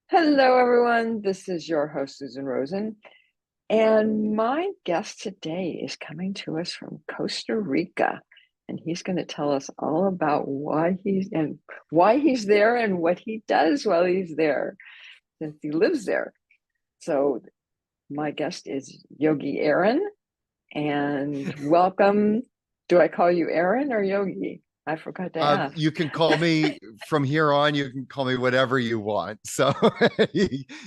Hello, everyone. This is your host, Susan Rosen. And my guest today is coming to us from Costa Rica. And he's going to tell us all about why he's there and what he does while he's there, since he lives there. So my guest is Yogi Aaron. And welcome. Do I call you Aaron or Yogi? I forgot to ask. You can call me from here on, you can call me whatever you want. So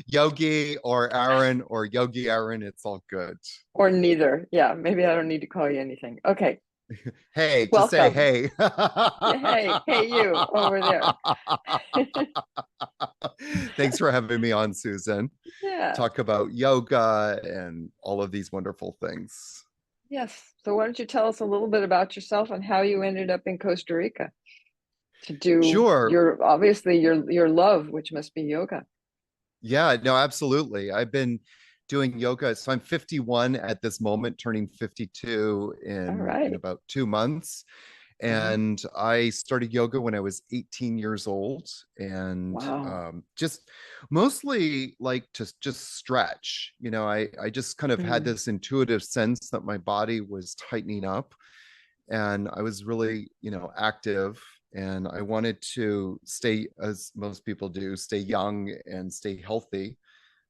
Yogi or Aaron or Yogi Aaron, it's all good. Or neither. Yeah, maybe I don't need to call you anything. Okay. Hey, just say Welcome. hey. Hey, you over there. Thanks for having me on, Susan. Yeah. Talk about yoga and all of these wonderful things. Yes. So why don't you tell us a little bit about yourself and how you ended up in Costa Rica to do Sure. your love, which must be yoga. Yeah, no, absolutely. I've been doing yoga. So I'm 51 at this moment, turning 52 All in right. about 2 months. Wow. And I started yoga when I was 18 years old, and Wow. just mostly like to just stretch. I just kind of had Mm. this intuitive sense that my body was tightening up, and I was really, active, and I wanted to stay, as most people do, stay young and stay healthy.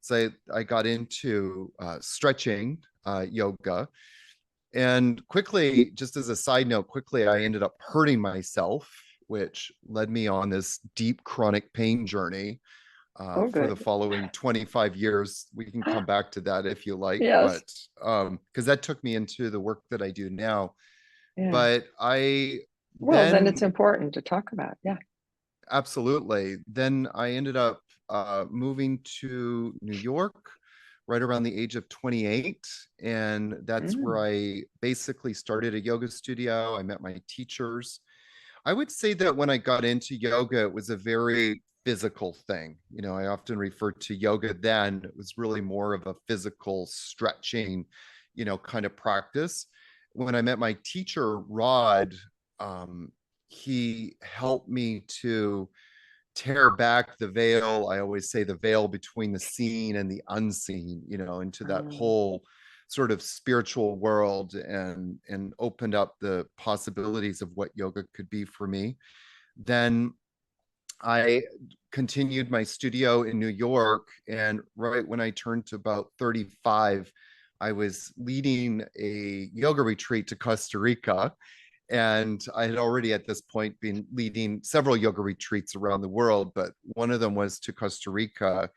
So I got into stretching yoga, and quickly, just as a side note, quickly I ended up hurting myself, which led me on this deep chronic pain journey Oh, for the good. following 25 years. We can come back to that if you like, Yes. but because that took me into the work that I do now. Yeah. But I Well, then it's then important to talk about. Yeah. absolutely, then I ended up moving to New York right around the age of 28. And that's where Mm. I basically started a yoga studio. I met my teachers. I would say that when I got into yoga, it was a very physical thing. I often refer to yoga then, it was really more of a physical stretching, kind of practice. When I met my teacher, Rod, um, he helped me to tear back the veil. I always say the veil between the seen and the unseen, into that Um, whole sort of spiritual world, and opened up the possibilities of what yoga could be for me. Then I continued my studio in New York, and right when I turned to about 35, I was leading a yoga retreat to Costa Rica, and I had already at this point been leading several yoga retreats around the world, but one of them was to Costa Rica.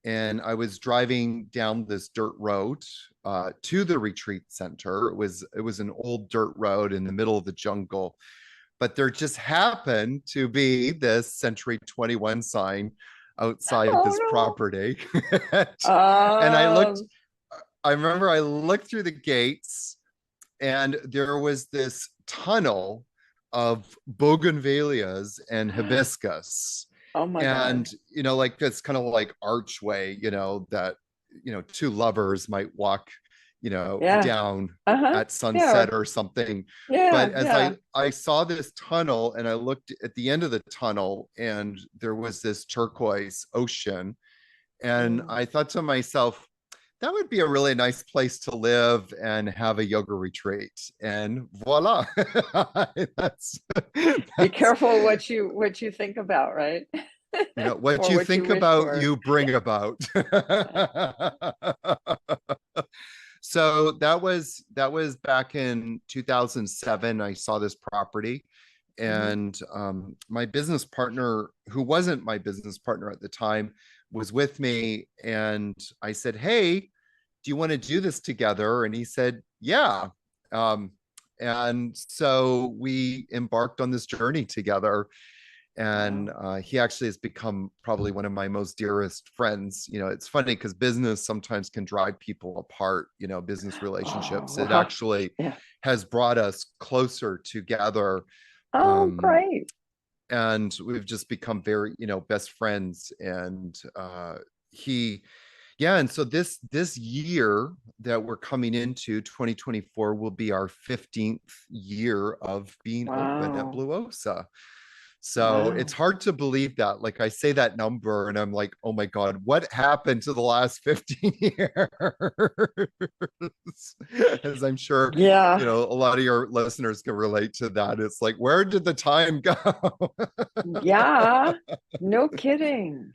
And I was driving down this dirt road to the retreat center. It was an old dirt road in the middle of the jungle, but there just happened to be this Century 21 sign outside this oh property. no. And I remember I looked through the gates, and there was this tunnel of bougainvilleas and hibiscus, Oh my God. and like this kind of like archway, that two lovers might walk Yeah. down Uh-huh. at Yeah. sunset or something. But Yeah. as Yeah. I saw this tunnel, and I looked at the end of the tunnel, and there was this turquoise ocean, and Mm. I thought to myself, that would be a really nice place to live and have a yoga retreat. And voila. that's Be that's careful what you think about, right? what Or you what you think wish about, for. you bring about. Yeah. So that was back in 2007. I saw this property, Hmm. and my business partner, who wasn't my business partner at the time, was with me, and I said, hey, do you want to do this together? And he said, yeah. Um, and so we embarked on this journey together, and Wow. he actually has become probably one of my most dearest friends. It's funny because business sometimes can drive people apart, business relationships. Oh, It actually yeah. has brought us closer together. Oh, um, great. and we've just become very, best friends. And he yeah, and so this year that we're coming into, 2024, will be our 15th year of being open at Wow. Bluosa. So it's Wow. hard to believe that. Like I say that number and I'm like, oh my God, what happened to the last 15 years? As I'm sure, Yeah. a lot of your listeners can relate to that. It's like, where did the time go? Yeah. No kidding.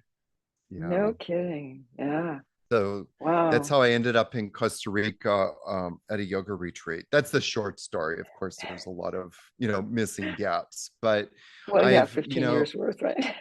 Yeah. No kidding. Yeah. So that's Wow. how I ended up in Costa Rica at a yoga retreat. That's the short story. Of course, there's a lot of, missing gaps, but Well, yeah, I've, 15 years worth, right?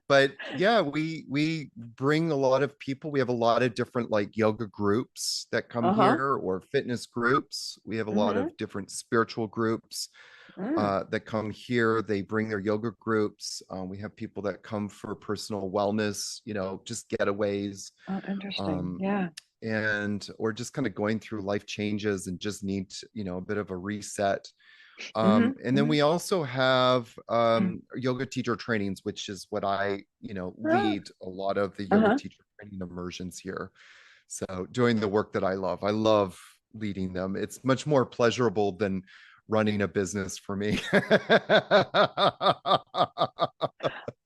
but yeah, we bring a lot of people. We have a lot of different like yoga groups that come Uh-huh. here or fitness groups. We have a lot Mm-hmm. of different spiritual groups Mm. that come here. They bring their yoga groups. We have people that come for personal wellness, just getaways, Oh, interesting. um, Yeah. and or just kind of going through life changes and just need, a bit of a reset. Mm-hmm. And then Mm-hmm. we also have yoga teacher trainings, which is what I, Oh, lead a lot of the yoga uh-huh. teacher training immersions here. So doing the work that I love leading them. It's much more pleasurable than running a business for me.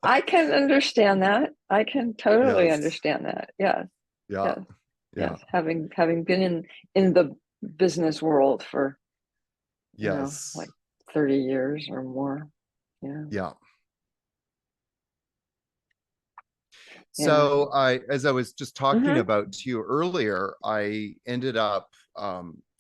I can understand that. I can totally Yes. understand that. Yes. Yeah. Yes. Yeah. Yes. Having been in the business world for, Yes. like 30 years or more. Yeah. Yeah. Yeah. So as I was just talking Mm-hmm. about to you earlier, I ended up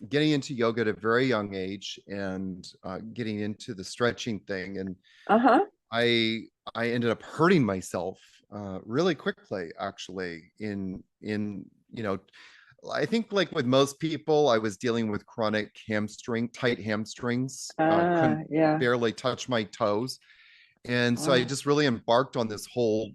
getting into yoga at a very young age and getting into the stretching thing, and Uh-huh. I I ended up hurting myself really quickly, actually. I think like with most people, I was dealing with chronic tight hamstrings. Couldn't Yeah. barely touch my toes, and so I Wow. just really embarked on this whole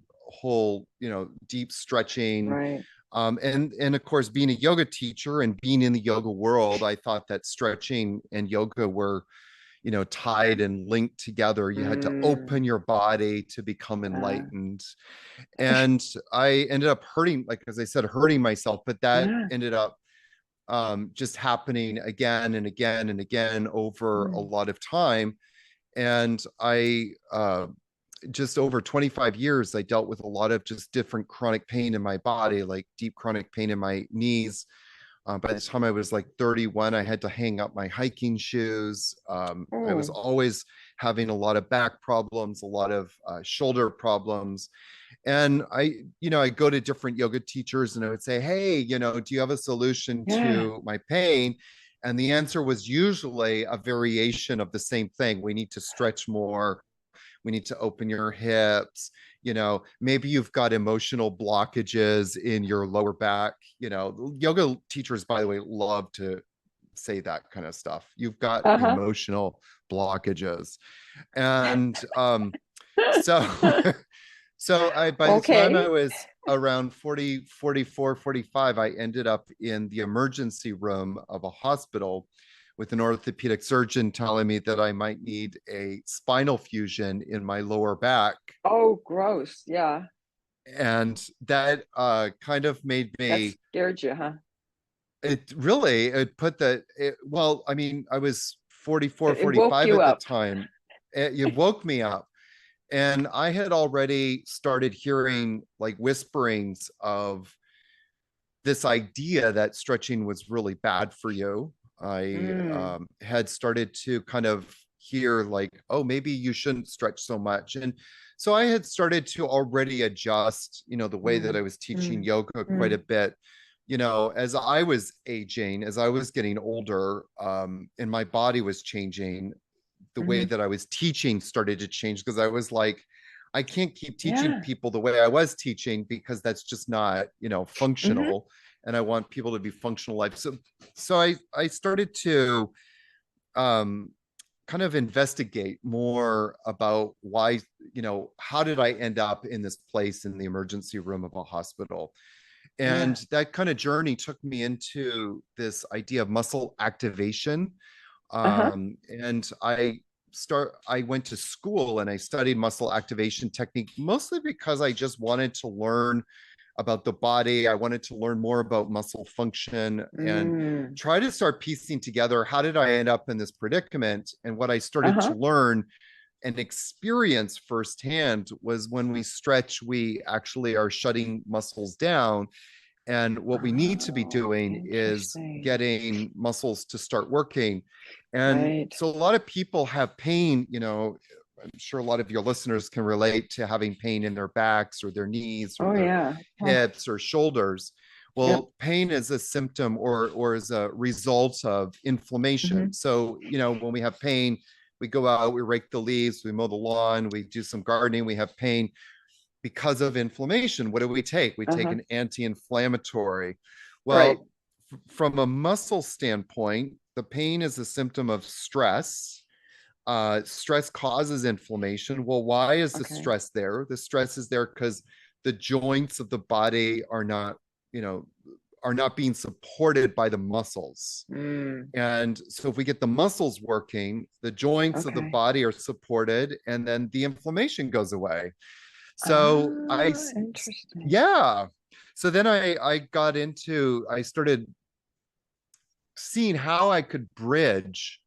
deep stretching, Right. and of course being a yoga teacher and being in the yoga world, I thought that stretching and yoga were tied and linked together. You had to open Mm. your body to become Uh, enlightened, and I ended up hurting, like as I said, hurting myself, but that yeah. ended up just happening again and again and again over a Mm. lot of time. And I just over 25 years, I dealt with a lot of just different chronic pain in my body, like deep chronic pain in my knees. By the time I was like 31, I had to hang up my hiking shoes. I was Oh, always having a lot of back problems, a lot of shoulder problems. And I go to different yoga teachers and I would say, hey, do you have a solution yeah. to my pain? And the answer was usually a variation of the same thing. We need to stretch more. We need to open your hips. Maybe you've got emotional blockages in your lower back. Yoga teachers, by the way, love to say that kind of stuff. You've got Uh-huh. emotional blockages. And so so by the time I Okay. was around 40, 44, 45, I ended up in the emergency room of a hospital with an orthopedic surgeon telling me that I might need a spinal fusion in my lower back. Oh, gross. Yeah. And that kind of made That me, scared you, huh? it put well, I mean, I was 44, It woke 45 you at the up. time. It woke me up. And I had already started hearing like whisperings of this idea that stretching was really bad for you. I Mm. had started to kind of hear like, oh, maybe you shouldn't stretch so much. And so I had started to already adjust, the way that I Mm. was teaching Mm. yoga quite a Mm. bit. As I was aging, as I was getting older, and my body was changing, the way Mm. that I was teaching started to change because I was like, I can't keep teaching Yeah. people the way I was teaching because that's just not, Mm-hmm. functional. And I want people to be functional life. So I started to um, kind of investigate more about why, how did I end up in this place in the emergency room of a hospital? Yeah. And that kind of journey took me into this idea of muscle activation. Uh-huh. And I went to school and I studied muscle activation technique mostly because I just wanted to learn about the body. I wanted to learn more about muscle function and Mm. try to start piecing together how did I end up in this predicament. And what I started to Uh-huh. learn and experience firsthand was when we stretch, we actually are shutting muscles down. And what we need to be Oh, doing is interesting. getting muscles to start working. And Right. so a lot of people have pain, I'm sure a lot of your listeners can relate to having pain in their backs or their knees or Oh, their yeah. Huh. hips or shoulders. Yep. Well, pain is a symptom or is a result of inflammation. Hmm. So, when we have pain, we go out, we rake the leaves, we mow the lawn, we do some gardening, we have pain because of inflammation. What do we take? We take Uh-huh. an anti-inflammatory. Right. Well, from a muscle standpoint, the pain is a symptom of stress. Stress causes inflammation. Well, why is the Okay. stress there? The stress is there because the joints of the body you know, are not being supported by the muscles. Mm. And so if we get the muscles working, the joints of the Okay. body are supported, and then the inflammation goes away. So Ah, interesting. yeah. So then I started seeing how I could bridge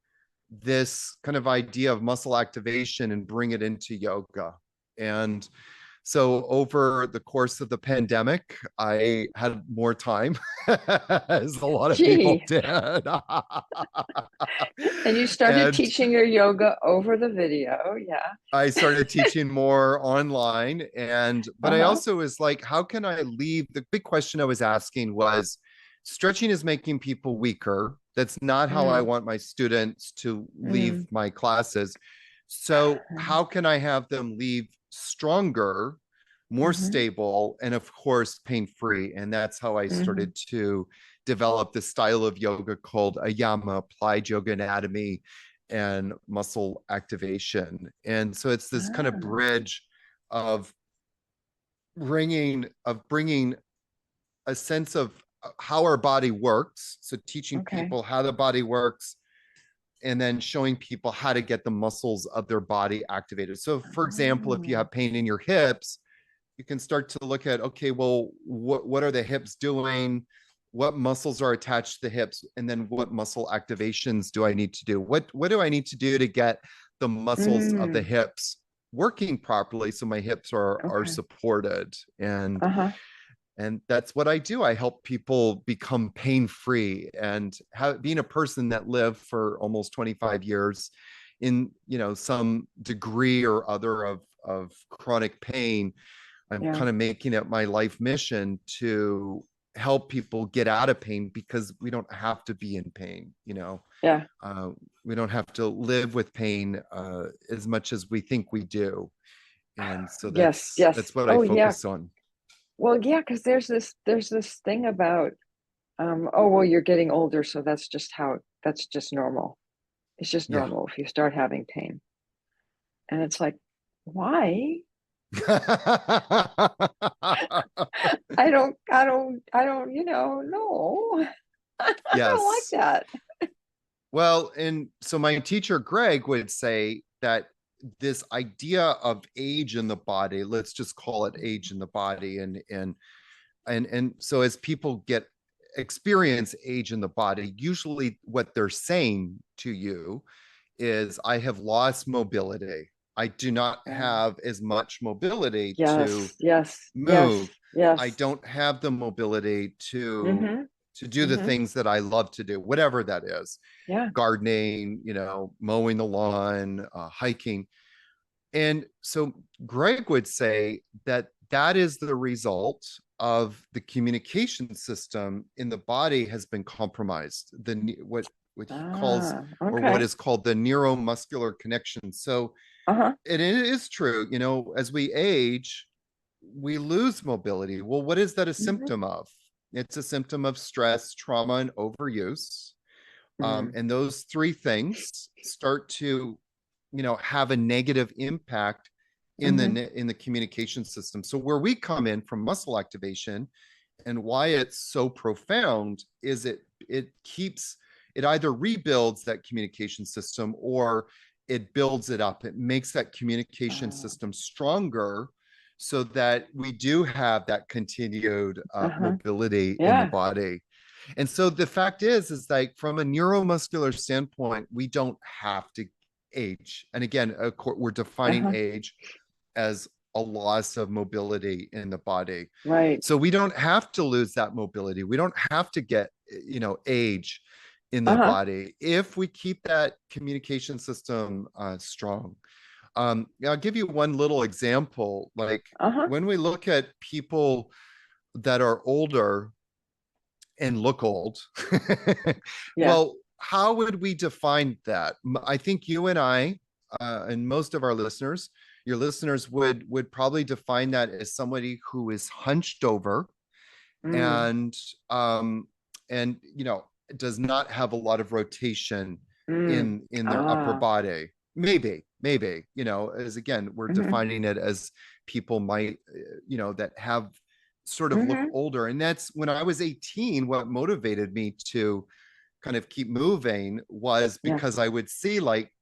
this kind of idea of muscle activation and bring it into yoga. And so over the course of the pandemic, I had more time, as a lot of people Gee, did. and you started And teaching your yoga over the video. Yeah. I started teaching more online. But I Uh-huh. also was like, how can I leave? The big question I was asking was, stretching is making people weaker. That's not how I Mm. want my students to leave Mm. my classes. So how can I have them leave stronger, more Mm-hmm. stable, and of course, pain-free? And that's how I Mm-hmm. started to develop the style of yoga called AYAMA, Applied Yoga Anatomy and Muscle Activation. And so it's this kind of Ah, bridge of bringing a sense of how our body works. So teaching okay. people how the body works, and then showing people how to get the muscles of their body activated. So for example, if you Oh, have pain in your hips, you can start to look at, okay, well, what are the hips doing? What muscles are attached to the hips? And then what muscle activations do I need to do? What do I need to do to get the muscles of the mm, hips working properly so my hips are okay. supported? Uh-huh. And that's what I do. I help people become pain free. And being a person that lived for almost 25 years in, some degree or other of chronic pain, I'm Yeah. kind of making it my life mission to help people get out of pain, because we don't have to be in pain. Yeah. Uh, we don't have to live with pain as much as we think we do. And so Yes. that's Yes. that's what I Oh, yeah. focus on. Well, yeah, because there's this thing about oh, well, you're getting older, so that's just normal. It's just Yeah. normal if you start having pain. And it's like, why? I don't, no. I don't like Yes. that. Well, and so my teacher Greg would say that this idea of age in the body, let's just call it age in the body, and so as people get experience age in the body, usually what they're saying to you is, I have lost mobility. I do not Yeah. have as much mobility to Yes, yes, move. yes, I yes. don't have the mobility Mm-hmm. to do the Mm-hmm. things that I love to do, whatever that is. Yeah. Gardening, mowing the lawn, hiking. And so Greg would say that that is the result of the communication system in the body has been compromised. What he calls, Ah, or what okay. is called, the neuromuscular connection. So Uh-huh. it is true, as we age, we lose mobility. Well, what is that a Mm-hmm. symptom of? It's a symptom of stress, trauma, and overuse. Mm. And those three things start to, have a negative impact in Mm-hmm. the communication system. So where we come in from muscle activation, and why it's so profound, is it either rebuilds that communication system, or it builds it up. It makes that communication Oh, system stronger, so that we do have that continued Uh-huh. mobility in the Yeah. body. And so the fact is like from a neuromuscular standpoint, we don't have to age. And again, of course, we're defining Uh-huh. age as a loss of mobility in the body. Right. So we don't have to lose that mobility. We don't have to get, age in the Uh-huh. body if we keep that communication system strong. I'll give you one little example. Like Uh-huh. when we look at people that are older and look old, Yeah. well, how would we define that? I think you and I, and most of our listeners, your listeners would probably define that as somebody who is hunched over Mm. and um does not have a lot of rotation Mm. in their upper Ah. body. Maybe as again we're Mm-hmm. defining it as people might that have sort of look Mm-hmm. older. And that's when I was 18, what motivated me to kind of keep moving was Yeah. because I would see, like,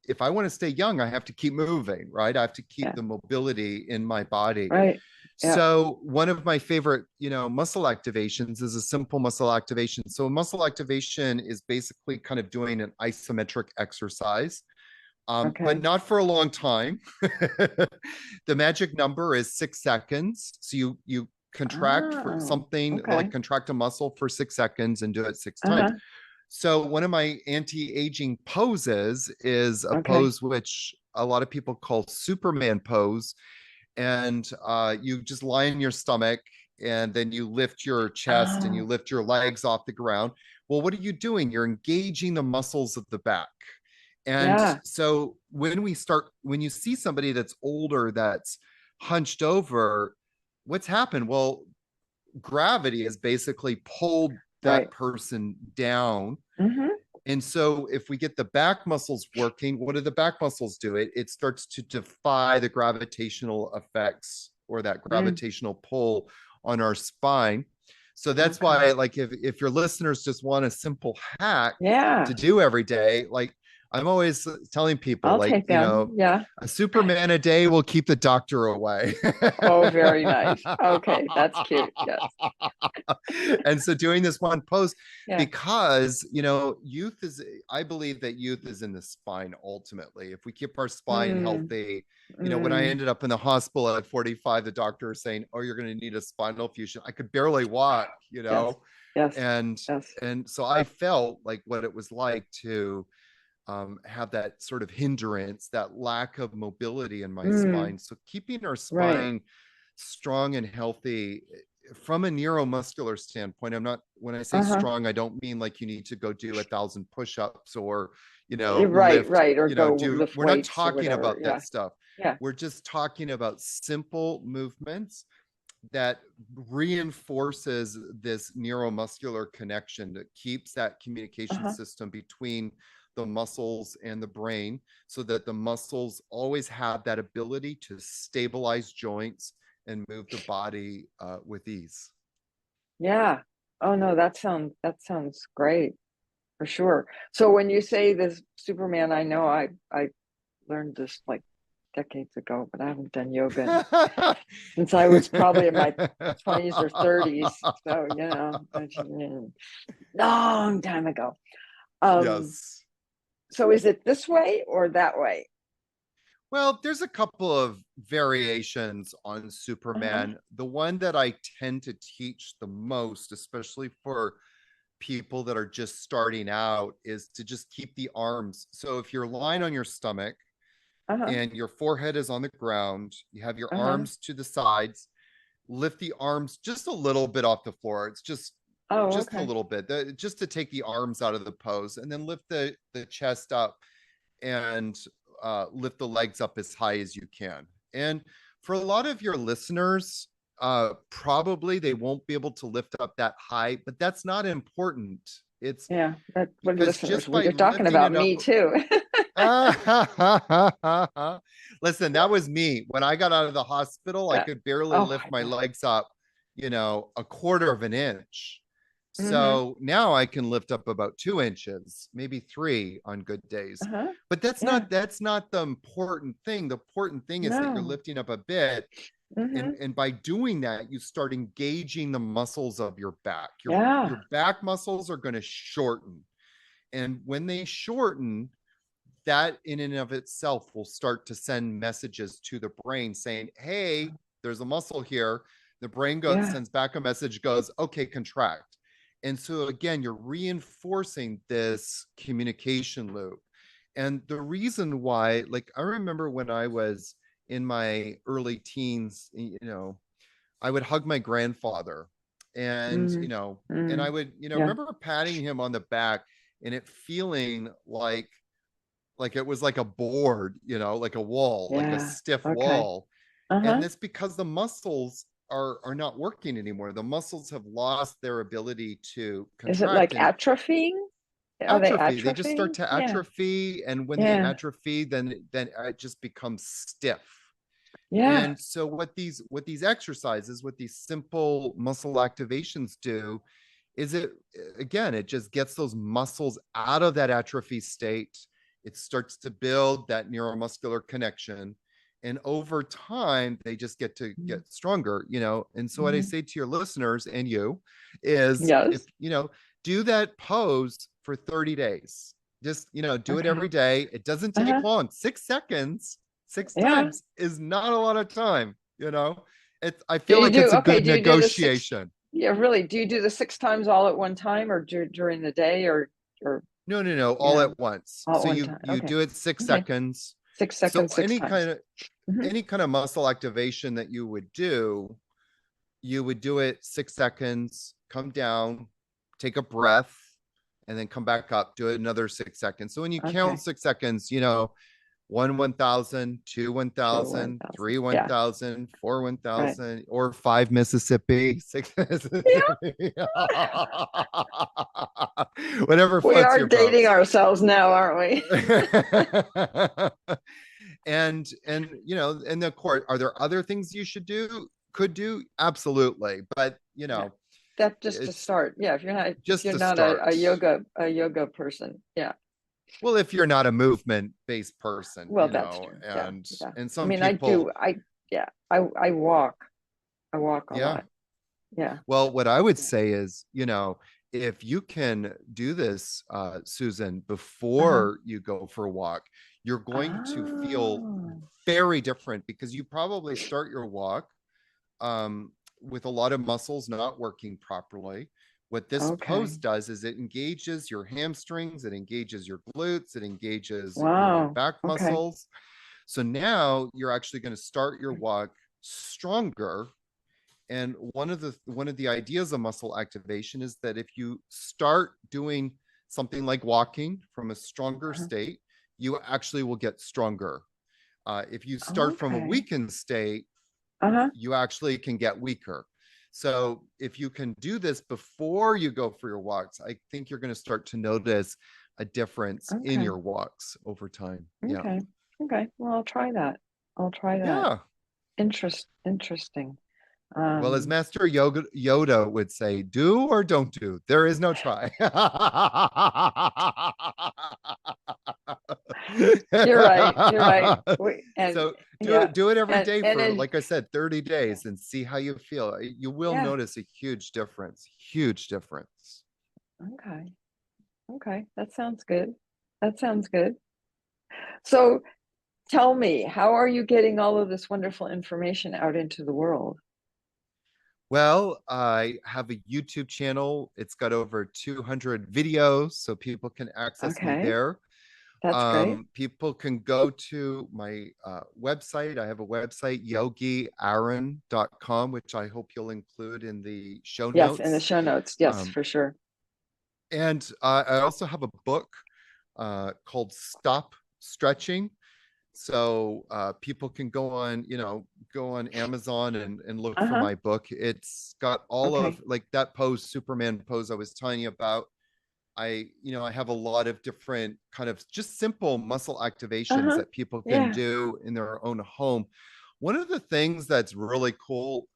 if I want to stay young, I have to keep moving, right? I have to keep Yeah. the mobility in my body. Right. Yeah. So one of my favorite, muscle activations is a simple muscle activation. So muscle activation is basically kind of doing an isometric exercise, but Okay. not for a long time. The magic number is 6 seconds. So you contract for Oh, something, like okay. contract a muscle for 6 seconds and do it 6 times. Uh-huh. So one of my anti-aging poses is a Okay. pose which a lot of people call Superman pose. And you just lie on your stomach, and then you lift your chest and you Oh, lift your legs off the ground. Well, what are you doing? You're engaging the muscles of the back. And yeah. so when you see somebody that's older, that's hunched over, what's happened? Well, gravity has basically pulled that Right. person down. Mm-hmm. And so if we get the back muscles working, what do the back muscles do? It starts to defy the gravitational effects or that Mm. gravitational pull on our spine. So that's Okay. why, like, if your listeners just want a simple hack to Yeah. do every day, like I'm always telling people, I'll like, take them. Yeah. a Superman a day will keep the doctor away. Oh, very nice. Okay. That's cute. Yes. And so doing this one pose, Yeah. because youth is, I believe that youth is in the spine ultimately. If we keep our spine Mm. healthy, when I Mm. ended up in the hospital at 45, the doctor was saying, oh, you're going to need a spinal fusion. I could barely walk, Yes. Yes. and Yes. so I felt like what it was like to have that sort of hindrance, that lack of mobility in my Mm. spine. So keeping our Right. spine strong and healthy from a neuromuscular standpoint. I'm not, when I say Uh-huh. strong, I don't mean like you need to go do 1,000 push-ups or, Right. lift, Right. Or go lift we're not weights or talking whatever. about that Yeah. stuff. Yeah. We're just talking about simple movements that reinforces this neuromuscular connection, that keeps that communication Uh-huh. system between the muscles and the brain, so that the muscles always have that ability to stabilize joints and move the body with ease. Yeah. Oh no, that sounds great for sure. So when you say this Superman, I know I learned this like decades ago, but I haven't done yoga since I was probably in my 20s or 30s. So, long time ago. Um, Yes. so is it this way or that way? Well, there's a couple of variations on Uh-huh. Superman. The one that I tend to teach the most, especially for people that are just starting out, is to just keep the arms. So if you're lying on your stomach Uh-huh. and your forehead is on the ground, you have your Uh-huh. arms to the sides, lift the arms just a little bit off the floor. It's Oh, just a okay. little bit, just to take the arms out of the pose, and then lift the chest up and lift the legs up as high as you can. And for a lot of your listeners, probably they won't be able to lift up that high, but that's not important. It's Yeah, that what because listeners, just we by are talking lifting about it up. me too. Listen, that was me. When I got out of the hospital, I Yeah. could barely Oh, lift I my bet. legs up, a quarter of an inch. Mm-hmm. So now I can lift up about 2 inches, maybe 3 on good days. Uh-huh. But that's Yeah. not the important thing. The important thing is that you're No. lifting up a bit. And by doing that, you start engaging the muscles of your back. Your Yeah. back muscles are going to shorten. And when they shorten, that in and of itself will start to send messages to the brain saying, hey, there's a muscle here. The brain Yeah. sends back a message, goes, okay, contract. And so again, you're reinforcing this communication loop. And the reason why, like, I remember when I was in my early teens, I would hug my grandfather, and, Mm, and I mm, would, yeah. remember patting him on the back and it feeling like it was like a board, like a wall, like a Yeah. stiff Okay. wall. And Uh-huh. that's because the muscles are not working anymore. The muscles have lost their ability to Is it like contract and atrophying? Are they atrophy. They just start atrophying? to Yeah. atrophy, and when they Yeah. atrophy, then it just becomes stiff. Yeah. And so what these exercises, what these simple muscle activations do is it just gets those muscles out of that atrophy state. It starts to build that neuromuscular connection, and over time they just get stronger. And so what I Mm-hmm. say to your listeners and you is, if Yes. do that pose for 30 days. Just do it Okay. every day. It doesn't take Uh-huh. long. 6 seconds, six Yeah. times is not a lot of time. I Do feel you like it's do, a okay, good do you do the six, negotiation. yeah, really, do you do the 6 times all at one time or during the day or, No, no, no, you all know, at once. all at So one you time? you Okay. do it six Okay. seconds. Six So seconds, six times. Hmm. any kind of muscle activation that you would do, you would do it 6 seconds, come down, take a breath, and then come back up, do it another 6 seconds. So when you count Okay. 6 seconds, 1,000, 2, Two, 1,000, 1,000. 3, Yeah. 1,000, 4, Right. 1,000, or 5 Mississippi, 6 Yeah. Mississippi. Whatever We floats are your boat. dating ourselves now, aren't we? And of course, are there other things you could do? Absolutely. But Yeah. That's just to it's start. Yeah. If just you're to not start. a yoga person. Yeah. Well, if you're not a movement based person, Well, that's true. Yeah. and Yeah. I some mean, people, yeah, I walk. I walk a yeah. lot. Yeah. Well, what I would Yeah. say is, if you can do this, Susan, Uh-huh. before you go for a walk, you're going to feel Oh, very different, because you probably start your walk with a lot of muscles not working properly. What this okay. pose does is it engages your hamstrings, it engages your glutes, it engages your Wow. back Okay. muscles. So now you're actually going to start your walk stronger. And one of the ideas of muscle activation is that if you start doing something like walking from a stronger Uh-huh. state, you actually will get stronger. If you start from a Okay. weakened state, Uh-huh. you actually can get weaker. So if you can do this before you go for your walks, I think you're going to start to notice a difference in Okay. your walks over time. Yeah. Okay. Okay. Well, I'll try that. I'll try that. Yeah. Interesting. Well, as Um, Master Yoda would say, do or don't do. There is no try. you're right. You're right. And So do yeah, it, do it every day and for, then like I said, 30 yeah, days and see how you feel. You will yeah. notice a huge difference. Huge difference. Okay. Okay. That sounds good. That sounds good. So tell me, how are you getting all of this wonderful information out into the world? Well, I have a YouTube channel. It's got over 200 videos, so people can access me Okay. there. That's great. People can go to my website. I have a website, yogiaaron.com, which I hope you'll include in the show Yes, in the notes. show notes. Yes, Um, for sure. and I also have a book called Stop Stretching. So people can go on Amazon and look for Uh-huh. my book. It's got all of, Okay. like, that pose, Superman pose I was telling you about. I have a lot of different kind of just simple muscle activations Uh-huh. that people can Yeah. do in their own home. One of the things that's really cool,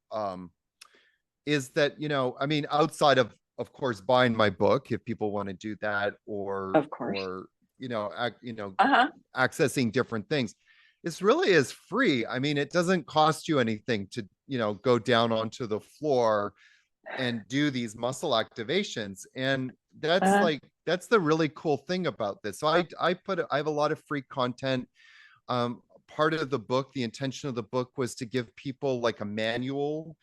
is that, I mean, outside of course, buying my book, if people want to do that, or Of course. or you know, ac- you know, Uh-huh. accessing different things, this really is free. I mean, it doesn't cost you anything to, go down onto the floor and do these muscle activations. And Uh, that's the really cool thing about this. So I have a lot of free content. Part of the book, the intention of the book was to give people like a manual,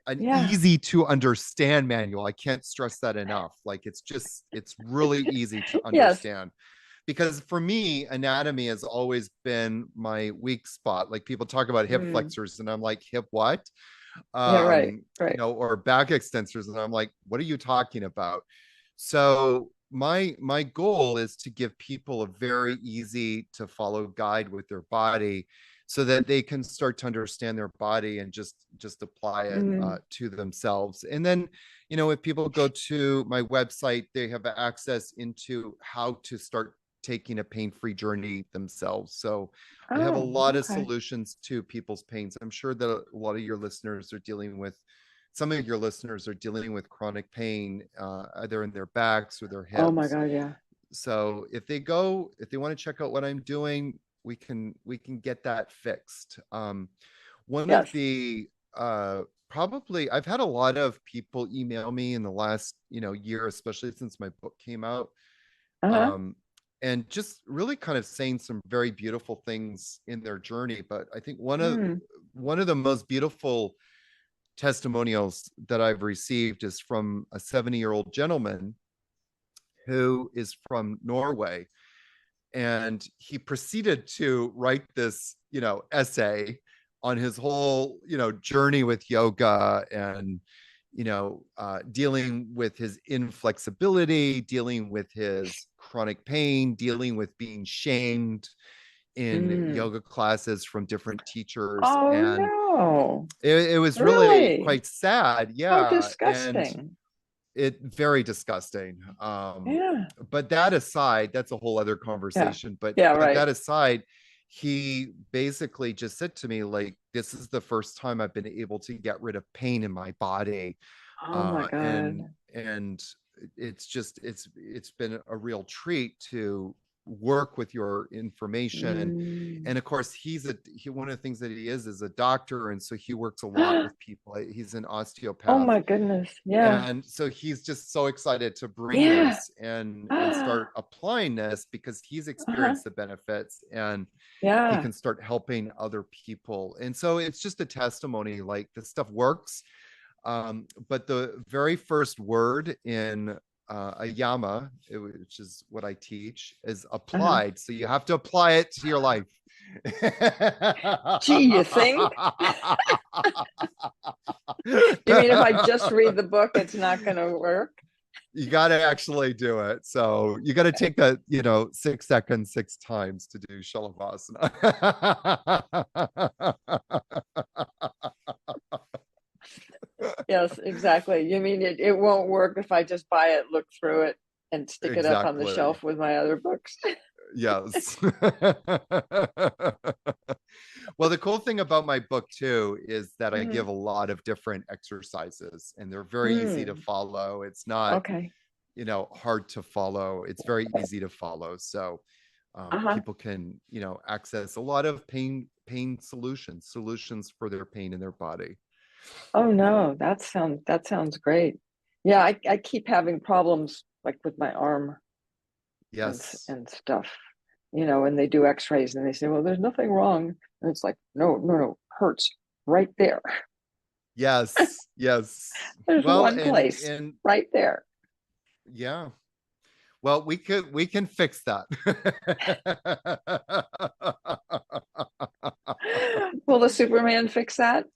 an yeah. easy to understand manual. I can't stress that enough. Like it's really easy to Yes. understand, because for me, anatomy has always been my weak spot. Like people talk about hip Mm. flexors and I'm like, hip what? Yeah, right, right. Or back extensors, and I'm like, what are you talking about? So my goal is to give people a very easy to follow guide with their body, so that they can start to understand their body and just apply it Mm. to themselves. And then, if people go to my website, they have access into how to start taking a pain-free journey themselves. So I have a Oh, lot of okay. solutions to people's pains. I'm sure that a lot of your listeners are dealing with, some of your listeners are dealing with chronic pain, either in their backs or their Oh my hips. God, yeah. So if they want to check out what I'm doing, we can get that fixed. One of Yes. the probably I've had a lot of people email me in the last year, especially since my book came out, Uh-huh. um, and just really kind of saying some very beautiful things in their journey. But I think Mm. one of the most beautiful testimonials that I've received is from a 70-year-old gentleman who is from Norway, and he proceeded to write this essay on his whole journey with yoga, and dealing with his inflexibility, dealing with his chronic pain, dealing with being shamed in Mm. yoga classes from different teachers. Oh And no. it was really Really? quite sad, How yeah. And disgusting. it very disgusting. Yeah. But that aside, that's a whole other Yeah. conversation. But Yeah, that right. aside, he basically just said to me, like, this is the first time I've been able to get rid of pain in my body. Oh my And God. it's been a real treat to work with your information. Mm. And of course, one of the things that he is a doctor, and so he works a lot with people. He's an Oh osteopath, my goodness. Yeah. and so he's just so excited to bring Yeah. this and Ah. start applying this, because he's Uh-huh. experienced the benefits, and he Yeah. can start helping other people. And so it's just a testimony, like, this stuff works. But the very first word in AYAMA, which is what I teach, is Uh-huh. applied. So you have to apply it to your life. Gee, you think? You mean if I just read the book, it's not going to work? You got to actually do it. So you got to take that, 6 seconds, 6 times to do Shalavasana. Yes, exactly. You mean it won't work if I just buy it, look through it, and stick it up on the Exactly. shelf with my other books? Yes. Well, the cool thing about my book too is that I Mhm. give a lot of different exercises, and they're very easy to Mm. follow. It's not, Okay. hard to follow. It's very easy to follow. So Uh-huh. people can, access a lot of pain solutions for their pain in their body. Oh no, that sounds great. Yeah, I keep having problems like with my arm Yes. and stuff. And they do x-rays and they say, well, there's nothing wrong. And it's like, no, no, no, hurts right there. Yes. Yes. There's Well, one and place right there. yeah. Well, we can fix that. Will the Superman fix that?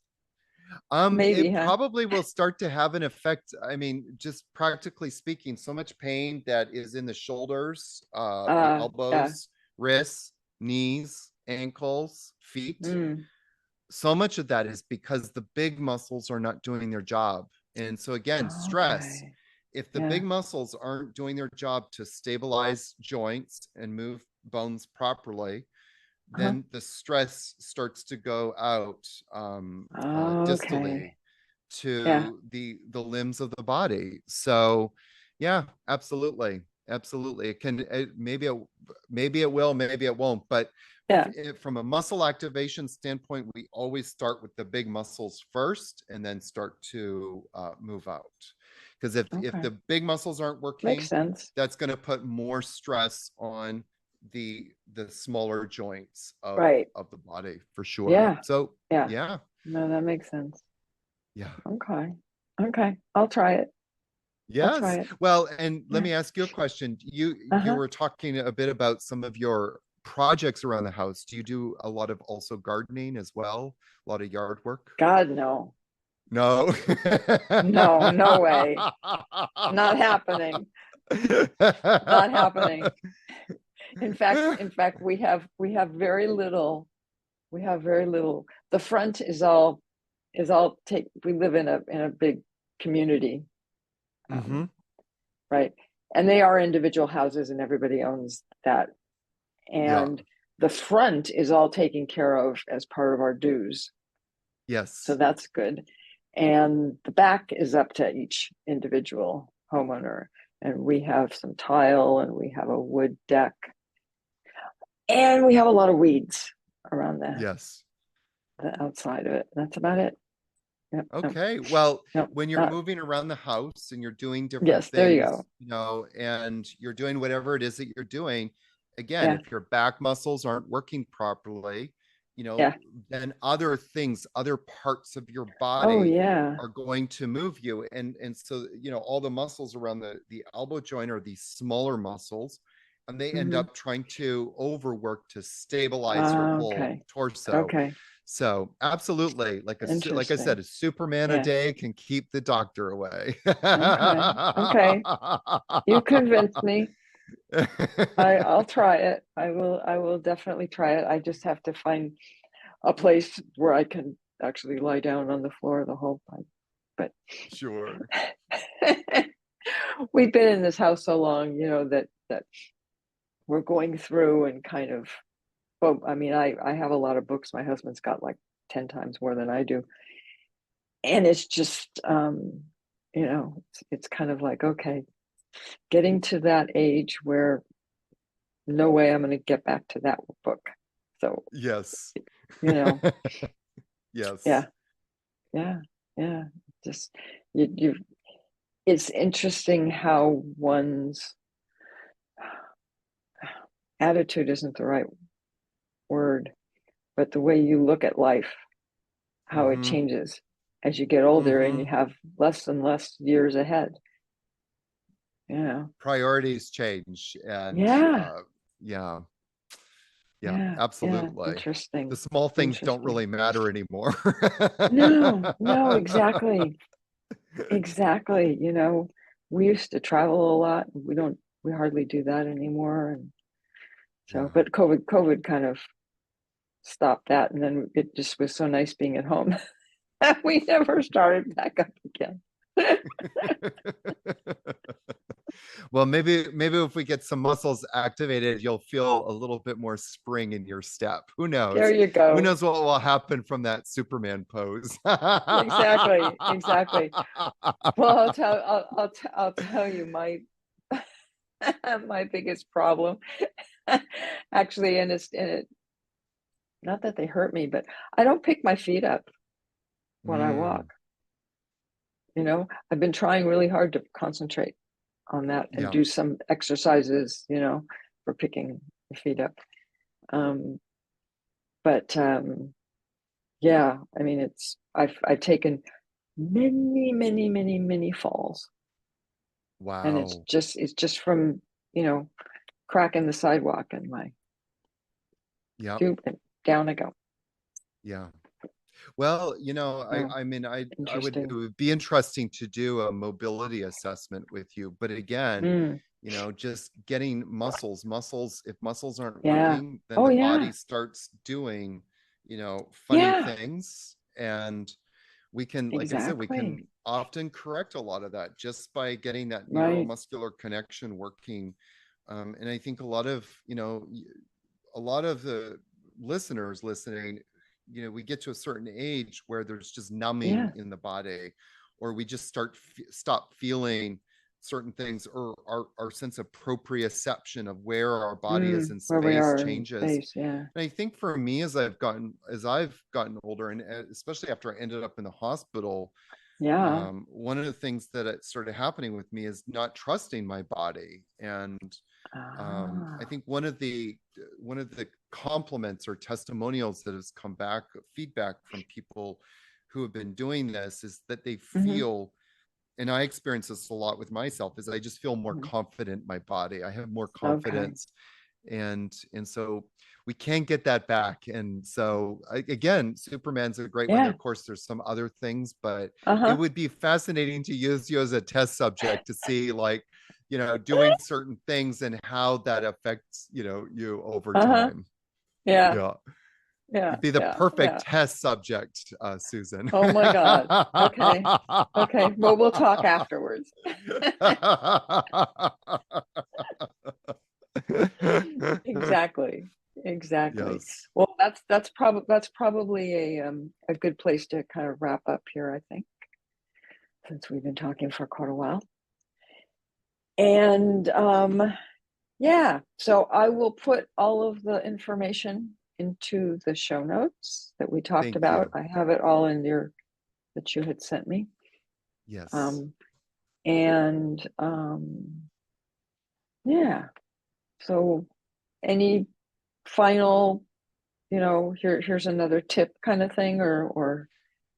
Maybe, It huh? probably will start to have an effect. I mean, just practically speaking, so much pain that is in the shoulders, the Yeah. elbows, wrists, knees, ankles, feet. Mm. So much of that is because the big muscles are not doing their job. And so again, stress, Okay. if the Yeah. big muscles aren't doing their job to stabilize joints and move bones properly, Uh-huh. then the stress starts to go out, Okay. distally Yeah. to the limbs of the body. So yeah, absolutely. absolutely. It can, maybe it will, maybe it won't. But Yeah. from a muscle activation standpoint, we always start with the big muscles first and then start to move out. Because if Okay. the big muscles aren't Makes working, sense. that's going to put more stress on the smaller joints Right. of the body for sure. Yeah. So Yeah. yeah, No, that makes sense. yeah. Okay. Okay. I'll try it. I'll try Yes. it. Well, and let Yeah. me ask you a question. You Uh-huh. were talking a bit about some of your projects around the house. Do you do a lot of also gardening as well? A lot of yard work? God, no. No. No, no way. Not happening. Not happening. In fact, we have very little. We have very little. The front is all take. We live in a big community, Mm-hmm. right? And they are individual houses, and everybody owns that. Yeah. And the front is all taken care of as part of our dues, so Yes. that's good. And the back is up to each individual homeowner. And we have some tile, and we have a wood deck, and we have a lot of weeds around Yes. the outside of it. That's about it. Yep. No, Okay. Well, no, when you're not. moving around the house and you're doing different Yes, there you things, go. and you're doing whatever it is that you're doing, again, Yeah, if your back muscles aren't working properly, yeah. then other things, other parts of your Oh, body yeah. are going to move you. And so, all the muscles around the elbow joint are these smaller muscles, and they end Mm-hmm. up trying to overwork to stabilize your whole Okay. torso. Okay. So absolutely, like I said, Interesting. a Superman a Yeah. day can keep the doctor away. Okay. Okay. You convinced me. I'll try it. I will definitely try it. I just have to find a place where I can actually lie down on the floor the whole time. But Sure. we've been in this house so long, that we're going through and kind of, well, I mean, I have a lot of books. My husband's got like 10 times more than I do. And it's just, it's kind of like, okay, getting to that age where no way I'm going to get back to that book. So, Yes. you know, yeah, Yes. yeah, yeah. Just, you it's interesting how one's attitude isn't the right word, but the way you look at life, how it Mm-hmm. changes as you get older and Mm-hmm. you have less and less years ahead. Yeah. Priorities change, and Yeah. yeah, yeah, Yeah. Yeah. absolutely. The Interesting. small things don't Interesting. really matter anymore. No, no, exactly. Exactly. We used to travel a lot. We hardly do that anymore. And so, Yeah. but COVID kind of stopped that. And then it just was so nice being at home. We never started back up again. Well, maybe if we get some muscles activated, you'll feel a little bit more spring in your step. Who There knows? you Who go. knows what will happen from that Superman pose? Exactly. Exactly. Well, I'll tell you my biggest problem, actually, and it not that they hurt me, but I don't pick my feet up when I walk. Mm, I've been trying really hard to concentrate on that and yeah. do some exercises, for picking the feet up. Um, but yeah, I mean, I've taken many, many, many, many falls, and it's Wow. just it's just from cracking the sidewalk and my Yeah. stoop, and down I go. Yeah. Well, Oh, I mean, it interesting. would be interesting to do a mobility assessment with you, but again, Mm, just getting muscles, if muscles aren't yeah. working, then Oh, the yeah. body starts doing, funny Yeah. things. And we can, like I said, we Exactly. can often correct a lot of that just by getting that Right. neuromuscular connection working. And I think a lot of the listeners listening, we get to a certain age where there's just numbing Yeah. in the body, or we just stop feeling certain things, or our sense of proprioception of where our body is in where we space are in changes. space. Yeah. And I think for me, as I've gotten older, and especially after I ended up in the hospital, Yeah. one of the things that it started happening with me is not trusting my body. And I Ah. think one of the compliments or testimonials that has come back, feedback from people who have been doing this, is that they Hmm. feel, and I experience this a lot with myself, is I just feel more Hmm. confident in my body. I have more Okay. confidence, and so we can't get that back. And so again, Superman's a great one. Yeah. Of course, there's some other things, but it Uh-huh. would be fascinating to use you as a test subject to see, like, doing certain things and how that affects, you over Uh-huh. time. Yeah. Yeah. Yeah. You'd be the Yeah. perfect Yeah. test subject, Susan. Oh my God. Okay. Okay. Well, we'll talk afterwards. Exactly. Exactly. Yes. Well, that's probably a good place to kind of wrap up here, I think, since we've been talking for quite a while. And yeah, so I will put all of the information into the show notes that we talked Thank about. you. I have it all in your that you had sent me. Yes. Um, and yeah, so any final, here's another tip kind of thing, or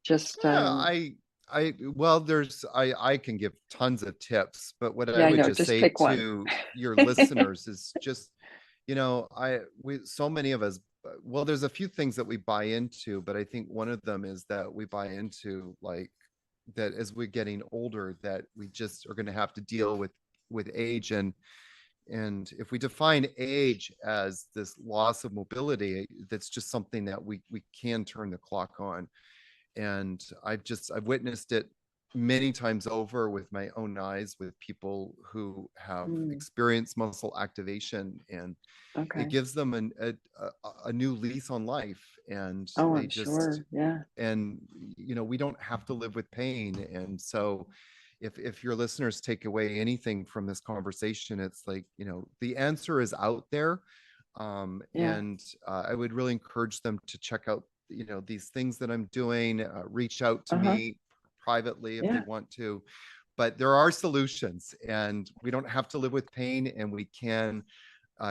just Yeah, well, I can give tons of tips, but what I yeah, I would know, just just say pick one. to your listeners is just, so many of us, well, there's a few things that we buy into, but I think one of them is that we buy into, like, that as we're getting older, that we just are going to have to deal with age. And if we define age as this loss of mobility, that's just something that we can turn the clock on. And I've witnessed it many times over with my own eyes, with people who have Mm, experienced muscle activation, and it okay. gives them a new lease on life. And Oh, they I'm just, sure. Yeah. and we don't have to live with pain. And so if your listeners take away anything from this conversation, it's like, the answer is out there. Yeah. And I would really encourage them to check out, these things that I'm doing. Reach out to Uh-huh. me privately if they Yeah. want to, but there are solutions, and we don't have to live with pain, and we can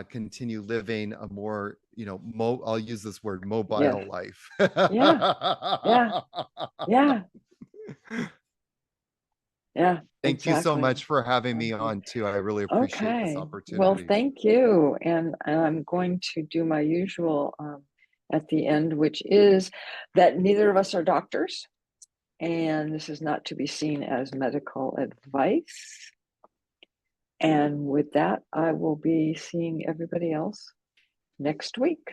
continue living a more, I'll use this word, Yes. mobile life. Yeah. Yeah. Yeah. Yeah. Thank you so Exactly. much for having me Okay. on too. I really appreciate this Okay. Well, opportunity. thank you. And I'm going to do my usual at the end, which is that neither of us are doctors, and this is not to be seen as medical advice. And with that, I will be seeing everybody else next week.